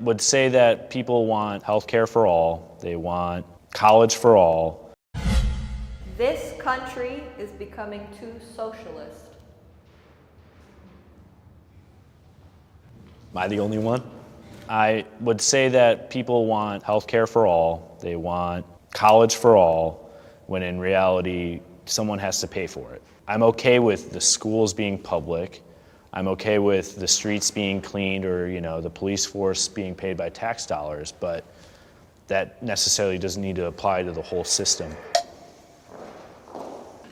would say that people want healthcare for all. They want college for all. This country is becoming too socialist. Am I the only one? I would say that people want healthcare for all. They want college for all, when in reality, someone has to pay for it. I'm okay with the schools being public. I'm okay with the streets being cleaned or, the police force being paid by tax dollars, but that necessarily doesn't need to apply to the whole system.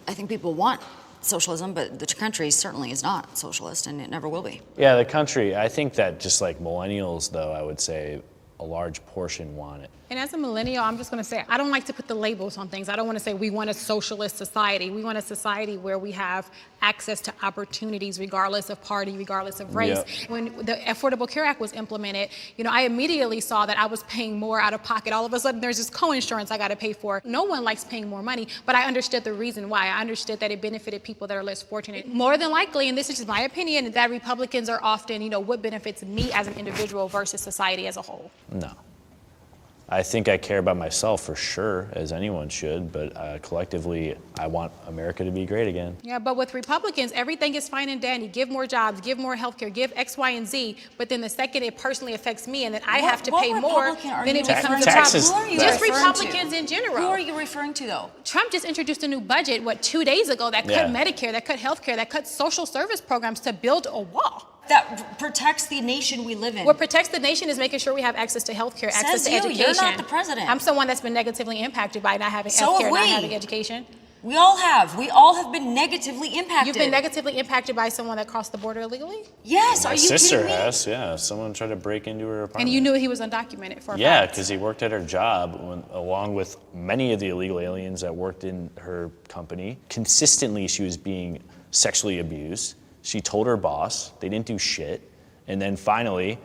I think people want socialism, but the country certainly is not socialist, and it never will be. Yeah, the country, I think that just like millennials, though, I would say a large portion want it. And as a millennial, I'm just going to say, I don't like to put the labels on things. I don't want to say we want a socialist society. We want a society where we have access to opportunities regardless of party, regardless of race. Yep. When the Affordable Care Act was implemented, I immediately saw that I was paying more out of pocket. All of a sudden, there's this co-insurance I got to pay for. No one likes paying more money, but I understood the reason why. I understood that it benefited people that are less fortunate. More than likely, and this is just my opinion, that Republicans are often, what benefits me as an individual versus society as a whole. No. I think I care about myself for sure, as anyone should, but collectively, I want America to be great again. Yeah, but with Republicans, everything is fine and dandy. Give more jobs, give more health care, give X, Y, and Z, but then the second it personally affects me and then I have to pay more, then it becomes a problem. Who are you just Republicans to? In general. Who are you referring to, though? Trump just introduced a new budget, 2 days ago, that cut Medicare, that cut health care, that cut social service programs to build a wall. That protects the nation we live in. What protects the nation is making sure we have access to health care, access to education. You're not the president. I'm someone that's been negatively impacted by not having health care, not having education. We all have. We all have been negatively impacted. You've been negatively impacted by someone that crossed the border illegally? Yes. My sister has, yeah. Someone tried to break into her apartment. And you knew he was undocumented for a fact? Yeah, because he worked at her job along with many of the illegal aliens that worked in her company. Consistently, she was being sexually abused. She told her boss. They didn't do shit. And then finally,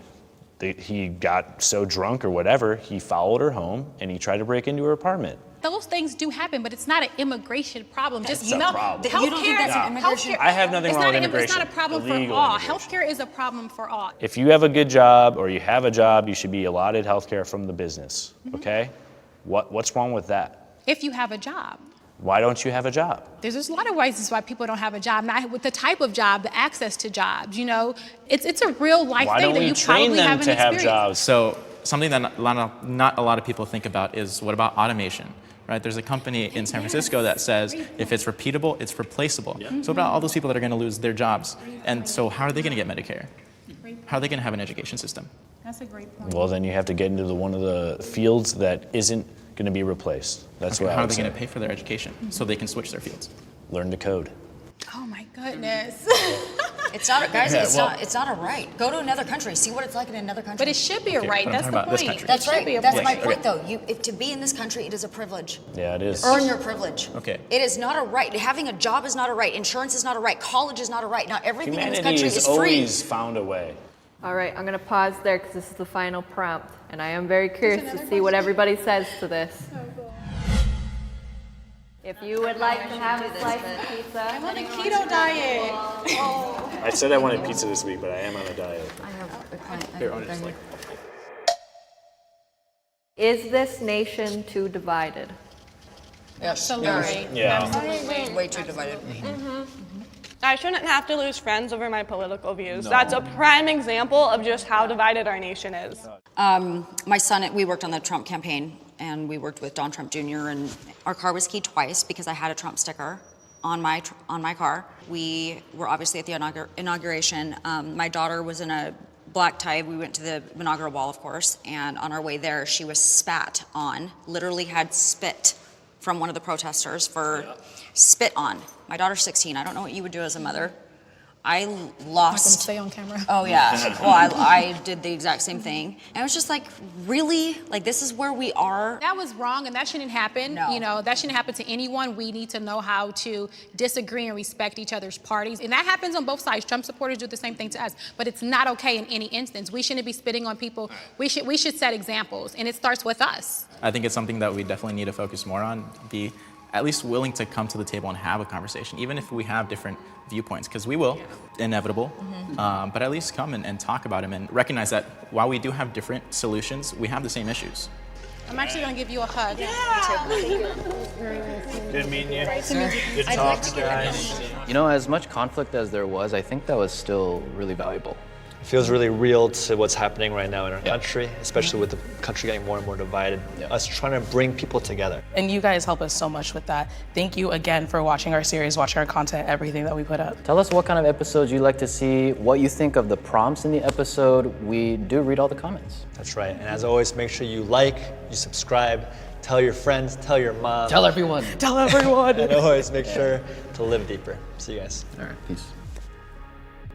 he got so drunk or whatever, he followed her home and he tried to break into her apartment. Those things do happen, but it's not an immigration problem. It's a problem. You don't think that's an immigration? I have nothing wrong with immigration. It's not a problem for all. Healthcare is a problem for all. If you have a good job or you have a job, you should be allotted healthcare from the business, okay? What's wrong with that? If you have a job. Why don't you have a job? There's a lot of reasons why people don't have a job. Not with the type of job, the access to jobs. It's a real life thing that you probably haven't experienced. Why don't we train them to have jobs? So something that not a lot of people think about is what about automation? Right? There's a company in San Francisco that says if it's repeatable, it's replaceable. Yeah. So what about all those people that are going to lose their jobs? And so how are they going to get Medicare? How are they going to have an education system? That's a great point. Well, then you have to get into one of the fields that isn't going to be replaced. That's what I would say. How are they going to pay for their education so they can switch their fields? Learn to code. Oh my goodness. It's not, guys. It's not a right. Go to another country. See what it's like in another country. But it should be a right. That's the point. That's right. That's my point, though. If to be in this country, it is a privilege. Yeah, it is. Earn your privilege. Okay. It is not a right. Having a job is not a right. Insurance is not a right. College is not a right. Now everything in this country is free. Humanity has always found a way. All right, I'm going to pause there because this is the final prompt, and I am very curious to see what everybody says to this. If you would like to have a slice of pizza. I'm on a keto diet. Oh. I said I wanted pizza this week, but I am on a diet. I have a client. Is this nation too divided? Yes. Absolutely. Yeah. Way too divided. I shouldn't have to lose friends over my political views. No. That's a prime example of just how divided our nation is. My son, we worked on the Trump campaign, and we worked with Don Trump Jr., and our car was keyed twice because I had a Trump sticker on my car. We were obviously at the inauguration. My daughter was in a black tie. We went to the inaugural ball, of course, and on our way there, she was spat on, literally had spit from one of the protesters spit on. My daughter's 16. I don't know what you would do as a mother. I lost. I'm stay on camera. Oh yeah. Well, I did the exact same thing. And it was just like, really? Like, this is where we are? That was wrong, and that shouldn't happen. No. That shouldn't happen to anyone. We need to know how to disagree and respect each other's parties. And that happens on both sides. Trump supporters do the same thing to us. But it's not okay in any instance. We shouldn't be spitting on people. We should set examples, and it starts with us. I think it's something that we definitely need to focus more on, be at least willing to come to the table and have a conversation, even if we have different viewpoints, because we will, inevitable, but at least come and talk about them and recognize that while we do have different solutions, we have the same issues. I'm actually gonna give you a hug. Good meeting you. Good talk, guys. You know, as much conflict as there was, I think that was still really valuable. It feels really real to what's happening right now in our country, especially with the country getting more and more divided. Us trying to bring people together. And you guys help us so much with that. Thank you again for watching our series, watching our content, everything that we put up. Tell us what kind of episodes you'd like to see, what you think of the prompts in the episode. We do read all the comments. That's right. And as always, make sure you like, you subscribe, tell your friends, tell your mom. Tell everyone. Tell everyone. And always make sure to live deeper. See you guys. All right, peace.